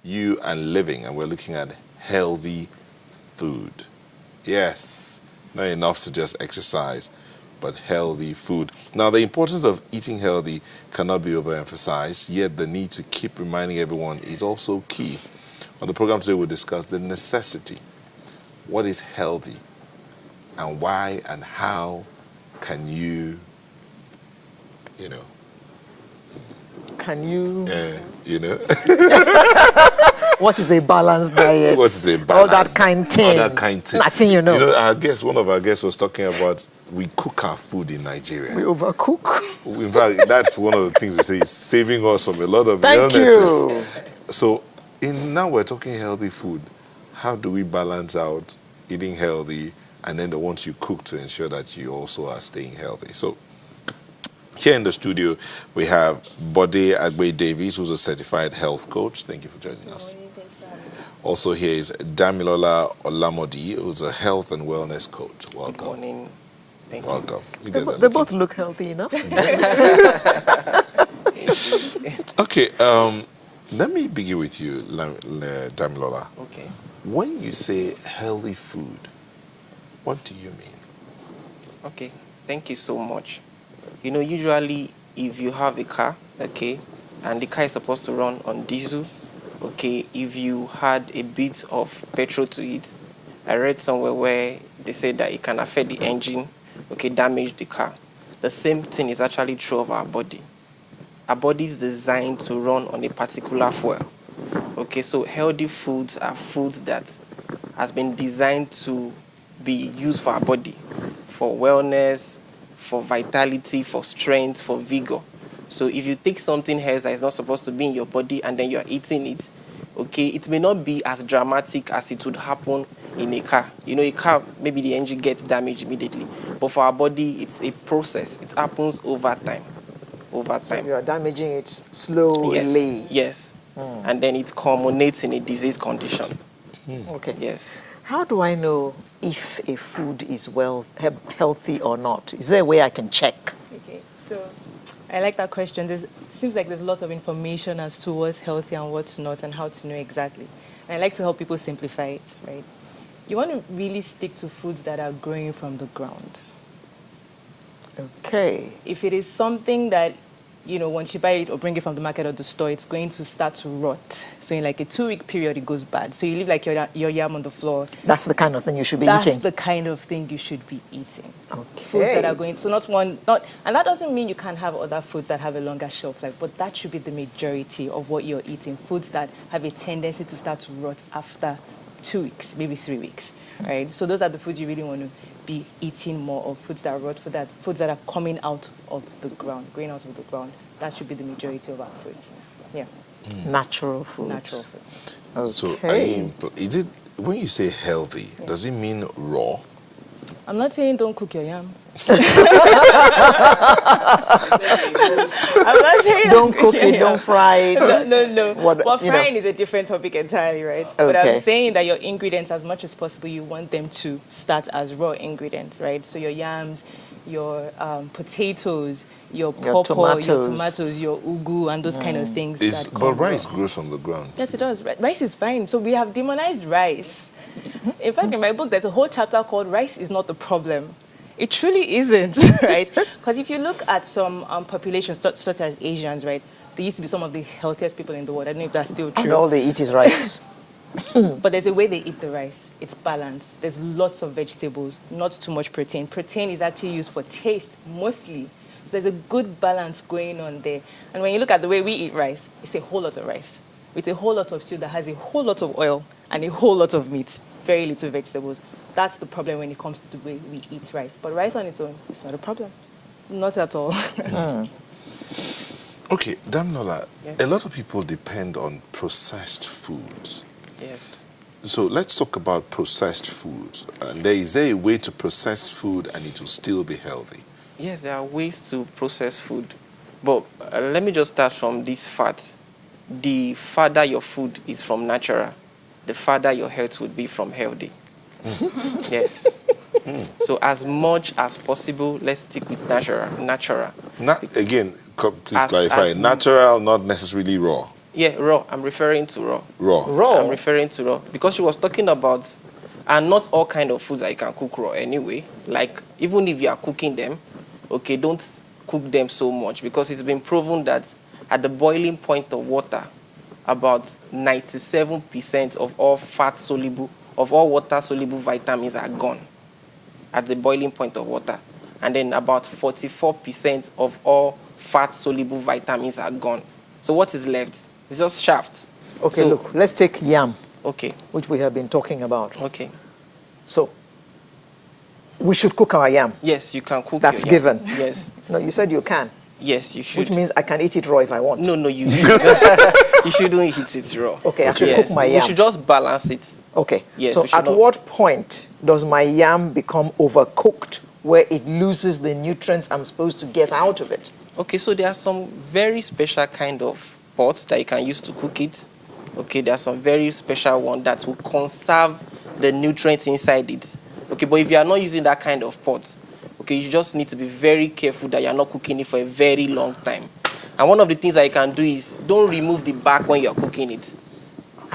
you and living, and we're looking at healthy food. Yes, not enough to just exercise, but healthy food. Now, the importance of eating healthy cannot be overemphasized, yet the need to keep reminding everyone is also key. On the program today, we'll discuss the necessity. What is healthy? And why and how can you know, Can you? What is a balanced diet? What is a balanced? All that kind thing. All that kind thing. Nothing, You know, one of our guests was talking about we cook our food in Nigeria. We overcook. In fact, that's one of the things we say is saving us from a lot of Thank illnesses. you. So, now we're talking healthy food. How do we balance out eating healthy and then the ones you cook to ensure that you also are staying healthy? So, here in the studio, we have Bode Agbe Davies, who's a certified health coach. Thank you for joining us. Also here is Damilola Olamodi, who's a health and wellness coach. Welcome. Good morning. Thank you. Welcome. They both look healthy enough. Okay, let me begin with you, Damilola. Okay. When you say healthy food, what do you mean? Okay. Thank you so much. You know, usually if you have a car, okay, and the car is supposed to run on diesel, okay, if you had a bit of petrol to it, I read somewhere where they said that it can affect the engine, okay, damage the car. The same thing is actually true of our body. Our body is designed to run on a particular fuel. Okay, so healthy foods are foods that has been designed to be used for our body, for wellness, for vitality, for strength, for vigor. So if you take something else that is not supposed to be in your body and then you're eating it, okay, it may not be as dramatic as it would happen in a car. You know, a car, maybe the engine gets damaged immediately. But for our body, it's a process. It happens over time. So you are damaging it slowly. Yes. And then it culminates in a disease condition. Okay. Yes. How do I know if a food is healthy or not? Is there a way I can check? Okay, so I like that question. Seems like there's lots of information as to what's healthy and what's not and how to know exactly. And I like to help people simplify it, right? You want to really stick to foods that are growing from the ground. Okay. If it is something that, you know, once you buy it or bring it from the market or the store, it's going to start to rot. So in like a 2-week period, it goes bad. So you leave like your yam on the floor. That's the kind of thing you should be eating. That's the kind of thing you should be eating. Okay. Foods that are going, so and that doesn't mean you can't have other foods that have a longer shelf life, but that should be the majority of what you're eating. Foods that have a tendency to start to rot after 2 weeks, maybe 3 weeks, right? So those are the foods you really want to be eating more of, foods that rot, foods that are coming out of the ground, growing out of the ground. That should be the majority of our foods. Yeah. Natural foods. Natural foods. Okay. So, is it, when you say healthy, does it mean raw? I'm not saying don't cook your yam. I'm not saying don't cook it, don't fry it. No. But frying is a different topic entirely, right? Okay. But I'm saying that your ingredients, as much as possible, you want them to start as raw ingredients, right? So your yams, your potatoes, your pawpaw, your tomatoes, your ugu, and those kind of things. But rice grows from the ground. Yes, it does. Rice is fine. So we have demonized rice. In fact, in my book, there's a whole chapter called Rice is Not the Problem. It truly isn't, right? Because if you look at some populations, such as Asians, right, they used to be some of the healthiest people in the world. I don't know if that's still true. And all they eat is rice. But there's a way they eat the rice. It's balanced. There's lots of vegetables, not too much protein. Protein is actually used for taste, mostly. So there's a good balance going on there. And when you look at the way we eat rice, it's a whole lot of rice with a whole lot of stew that has a whole lot of oil and a whole lot of meat, very little vegetables. That's the problem when it comes to the way we eat rice. But rice on its own, it's not a problem. Not at all. Okay, Damilola, Yes. a lot of people depend on processed foods. Yes. So let's talk about processed foods. And is there a way to process food and it will still be healthy? Yes, there are ways to process food. But let me just start from this fact. The farther your food is from natural, the farther your health would be from healthy. Yes. So as much as possible, let's stick with natural. Again, please clarify. Natural, not necessarily raw. Yeah, raw. I'm referring to raw. Raw. I'm referring to raw because she was talking about, and not all kind of foods that you can cook raw anyway. Like even if you are cooking them, okay, don't cook them so much because it's been proven that at the boiling point of water, about 97% of all water soluble vitamins are gone at the boiling point of water, and then about 44% of all fat soluble vitamins are gone. So what is left? It's just shaft. Okay, So- look, let's take yam, Okay. which we have been talking about. Okay. So, we should cook our yam. Yes, you can cook. That's your yam. given. Yes. No, you said you can, Yes, you should. which means I can eat it raw if I want. No, you you shouldn't eat it raw. Okay, I should Yes. cook my We yam. should just balance it. Okay. Yes, So we should at not- what point does my yam become overcooked where it loses the nutrients I'm supposed to get out of it? Okay, so there are some very special kind of pots that you can use to cook it. Okay, there are some very special one that will conserve the nutrients inside it. Okay, but if you are not using that kind of pot, okay, you just need to be very careful that you are not cooking it for a very long time. And one of the things that you can do is don't remove the back when you are cooking it.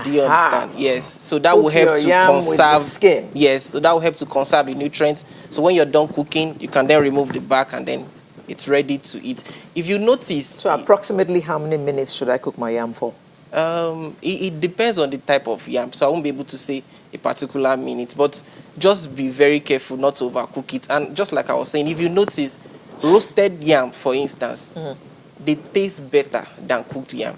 Do you Aha. understand? Yes. So that Cook will help your to yam with the conserve. skin. Yes. So that will help to conserve the nutrients. So when you're done cooking, you can then remove the back and then it's ready to eat. If you notice, So approximately how many minutes should I cook my yam for? it depends on the type of yam. So I won't be able to say a particular minute, but just be very careful not to overcook it. And just like I was saying, if you notice, roasted yam, for instance, they taste better than cooked yam.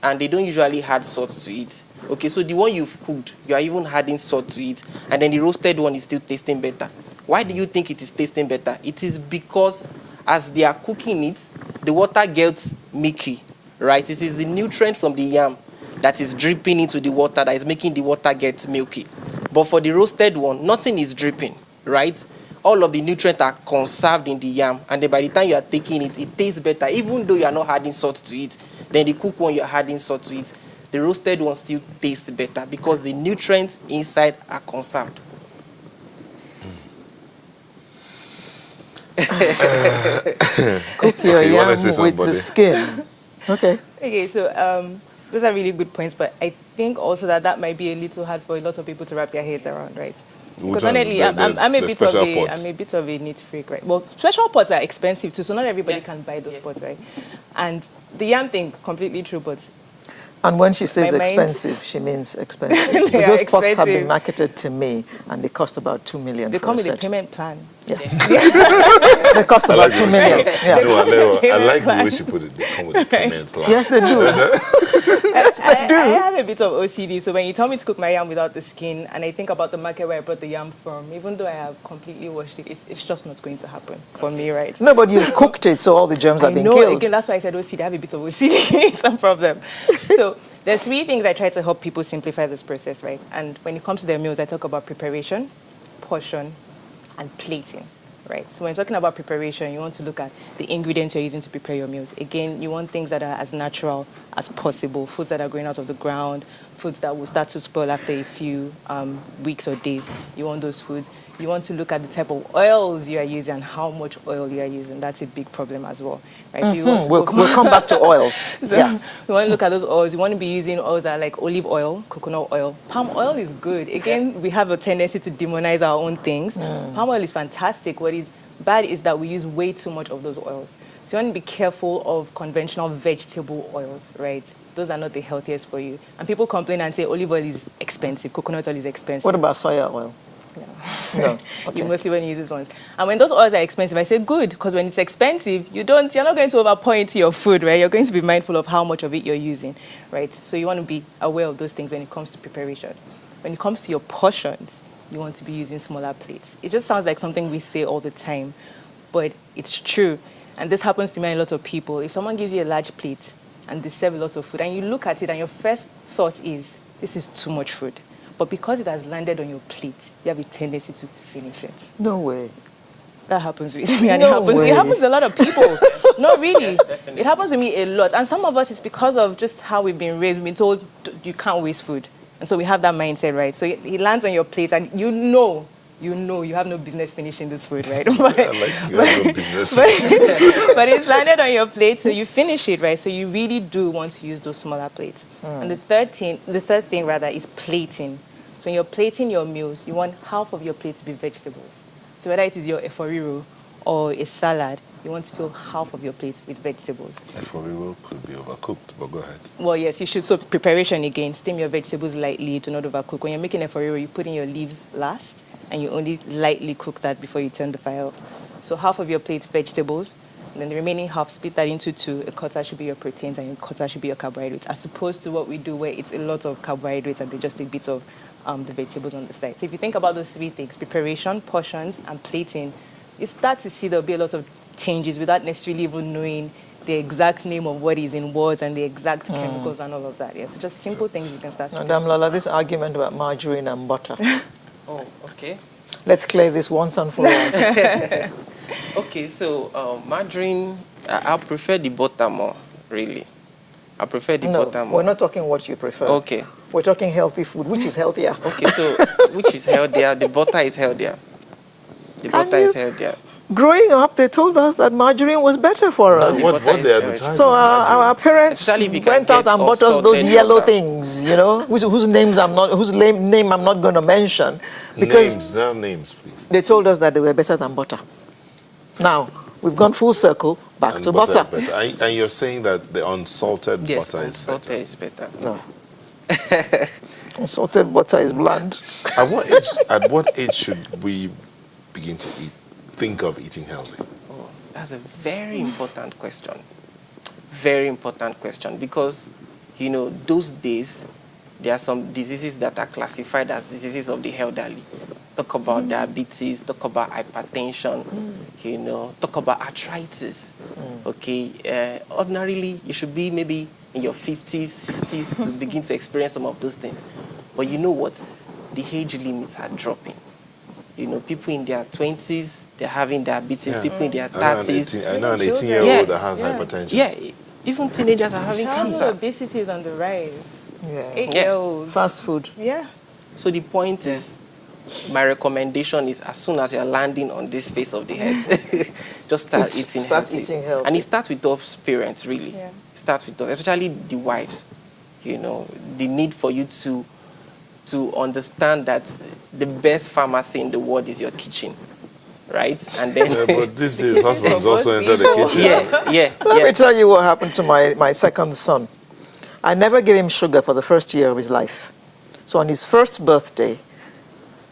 And they don't usually add salt to it. Okay, so the one you've cooked, you are even adding salt to it, and then the roasted one is still tasting better. Why do you think it is tasting better? It is because as they are cooking it, the water gets milky, right? It is the nutrient from the yam that is dripping into the water that is making the water get milky. But for the roasted one, nothing is dripping, right? All of the nutrients are conserved in the yam, and then by the time you are taking it, it tastes better, even though you are not adding salt to it. Then the cooked one, you are adding salt to it. The roasted one still tastes better because the nutrients inside are conserved. Cook your Okay, you wanna yam say with something, the buddy? skin. Okay. Okay, so those are really good points, but I think also that might be a little hard for a lot of people to wrap their heads around, right? Because ones? honestly, I'm There's a the bit of special a pots. I'm a bit of a neat freak, right? Well, special pots are expensive too, so not everybody Yeah. can buy those pots, right? And the yam thing, completely true, but And when she says My mind- expensive, she means expensive. They are Those pots have been expensive. marketed to me, and they cost about 2 million. they for come a with a set. pament plan. Yeah. They cost I about like 2 the million. way Yeah. I like the way she put it. They come with a payment plan. Yes, they do. I have a bit of OCD, so when you tell me to cook my yam without the skin, and I think about the market where I brought the yam from, even though I have completely washed it, it's just not going to happen for me, right? No, but you've cooked it, so all the germs I have been know, killed. again, that's why I said OCD. I have a bit of OCD. It's a problem. So there are three things I try to help people simplify this process, right? And when it comes to their meals, I talk about preparation, portion, and plating, right? So when talking about preparation, you want to look at the ingredients you're using to prepare your meals. Again, you want things that are as natural as possible, foods that are growing out of the ground, foods that will start to spoil after a few weeks or days. You want those foods. You want to look at the type of oils you are using and how much oil you are using. That's a big problem as well, right? So you want to We'll come back to oils. so Yeah. you want to look at those oils. You want to be using oils that are like olive oil, coconut oil. Palm oil is good. Again, we have a tendency to demonize our own things. Palm oil is fantastic. What is bad is that we use way too much of those oils. So you want to be careful of conventional vegetable oils, right? Those are not the healthiest for you. And people complain and say olive oil is expensive, coconut oil is expensive. What about soya oil? No. Okay. You mostly when you use these ones. And when those oils are expensive, I say good, because when it's expensive, you're not going to overpour into your food, right? You're going to be mindful of how much of it you're using, right? So you want to be aware of those things when it comes to preparation. When it comes to your portions, you want to be using smaller plates. It just sounds like something we say all the time, but it's true. And this happens to me and a lot of people. If someone gives you a large plate and they serve a lot of food, and you look at it and your first thought is, this is too much food. But because it has landed on your plate, you have a tendency to finish it. No way. That happens with me, and No it way. happens to a lot of people. No, really. It happens to me a lot. And some of us, it's because of just how we've been raised. We've been told you can't waste food. And so we have that mindset, right? So it lands on your plate, and you know you know you have no business finishing this food, right? But, I like you have no business. but it's landed on your plate, so you finish it, right? So you really do want to use those smaller plates. And the third thing rather is plating. So when you're plating your meals, you want half of your plate to be vegetables. So whether it is your eforiro or a salad, you want to fill half of your plate with vegetables. Eforiro could be overcooked, but go ahead. Well, yes, you should. So preparation again, steam your vegetables lightly to not overcook. When you're making eforiro, you put in your leaves last, and you only lightly cook that before you turn the fire off. So half of your plate vegetables, and then the remaining half, split that into two. A quarter should be your proteins, and a quarter should be your carbohydrates, as opposed to what we do where it's a lot of carbohydrates and just a bit of the vegetables on the side. So if you think about those three things, preparation, portions, and plating, you start to see there'll be a lot of changes without necessarily even knowing the exact name of what is in what and the exact chemicals and all of that. Yeah, so just simple things you can start to do. Madam Lala, this argument about margarine and butter. Oh, okay. Let's clear this once and for all. Okay, so margarine, I prefer the butter more, really. I prefer the No, butter more. we're not talking what you prefer. Okay. We're talking healthy food. Which is healthier? Okay, so which is healthier? The butter is healthier. The butter is healthier. Growing up, they told us that margarine was better for us. What butter is they healthy. advertise So is margarine. our parents Especially if you can went out get and bought us unsalted those yellow butter. things, you know, whose name I'm not going to mention, because Names, there are names, please. they told us that they were better than butter. Now we've gone full circle back And to butter butter. is better. And you're saying that the unsalted Yes, butter is unsalted better. is better. No. Salted butter is bland. At what age should we begin to think of eating healthy? Oh, that's a very important question. Very important question, because, you know, those days, there are some diseases that are classified as diseases of the elderly. Talk about diabetes, talk about hypertension, you know, talk about arthritis. Okay, ordinarily, you should be maybe in your 50s, 60s to begin to experience some of those things. But you know what? The age limits are dropping. You know, people in their 20s, they're having diabetes. Yeah. People in their I know 30s. an Even 18-year-old children. that has Yeah. hypertension. Yeah, even teenagers are having Childhood cancer. obesity is on the rise. Yeah. 8-year-olds. Fast food. Yeah. So the point is, my recommendation is, as soon as you're landing on this face of the head, just start eating healthy. And it starts with us parents, really. Yeah. It starts with us, especially the wives. You know, the need for you to understand that the best pharmacy in the world is your kitchen, right? And then Yeah, but these days, husbands also enter the kitchen. yeah. Let me tell you what happened to my second son. I never gave him sugar for the first year of his life. So on his first birthday,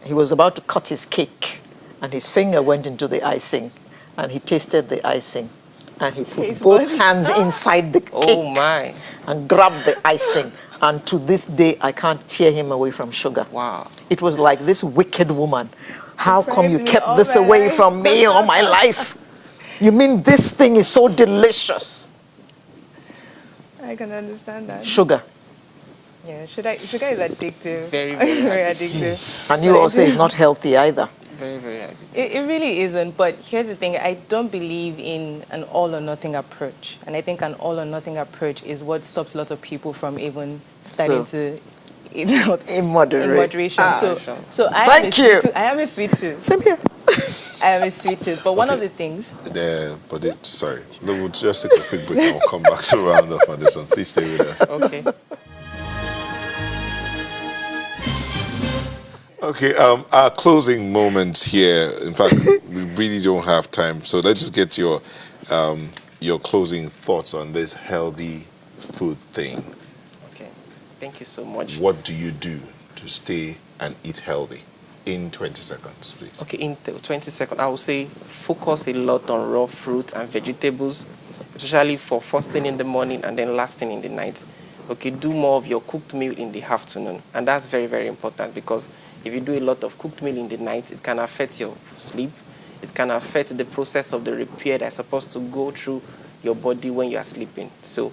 he was about to cut his cake, and his finger went into the icing, and he tasted the icing, and he put Taste both buds. hands inside the cake Oh my! and grabbed the icing. And to this day, I can't tear him away from sugar. Wow. It was like, this wicked woman, how come you Deprived me kept all this my away life." from me all my life? You mean this thing is so delicious? I can understand that. Sugar. Yeah, sugar is addictive. Very, very very addictive. And you But all say it's not healthy either. Very, very addictive. It really isn't, but here's the thing. I don't believe in an all or nothing approach. And I think an all or nothing approach is what stops a lot of people from even starting to eat health In moderation. in moderation. Ah. So I Thank you. I am a sweet tooth. Same here. I am a sweet tooth. But one of the things, Sorry. No, we'll just take a quick break and we'll come back to round off on this one. Please stay with us. Okay. Okay, our closing moments here. In fact, we really don't have time, so let's just get your closing thoughts on this healthy food thing. Okay. Thank you so much. What do you do to stay and eat healthy? In 20 seconds, please. Okay, in 20 seconds, I will say focus a lot on raw fruits and vegetables, especially for first thing in the morning and then last thing in the night. Okay, do more of your cooked meal in the afternoon. And that's very, very important, because if you do a lot of cooked meal in the night, it can affect your sleep. It can affect the process of the repair that's supposed to go through your body when you are sleeping. So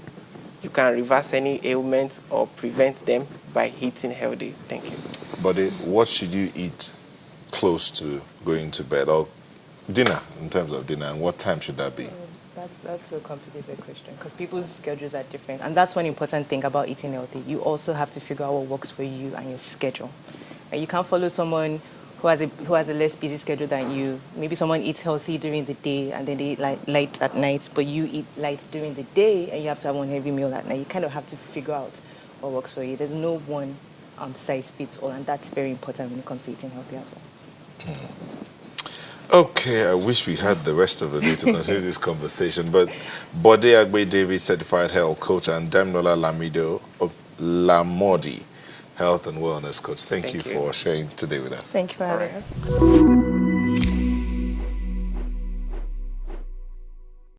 you can reverse any ailments or prevent them by eating healthy. Thank you. But what should you eat close to going to bed, or dinner, in terms of dinner, and what time should that be? that's a complicated question, because people's schedules are different. And that's one important thing about eating healthy. You also have to figure out what works for you and your schedule. And you can't follow someone who who has a less busy schedule than you. Maybe someone eats healthy during the day and then they eat light at night, but you eat light during the day and you have to have one heavy meal at night. You kind of have to figure out what works for you. There's no one size fits all, and that's very important when it comes to eating healthy as well. Okay, I wish we had the rest of the day to continue this conversation, but Bode Agbe David, certified health coach, and Damnola Lamido Olamodi, health and wellness coach. Thank you for sharing today with us. Thank you for having us.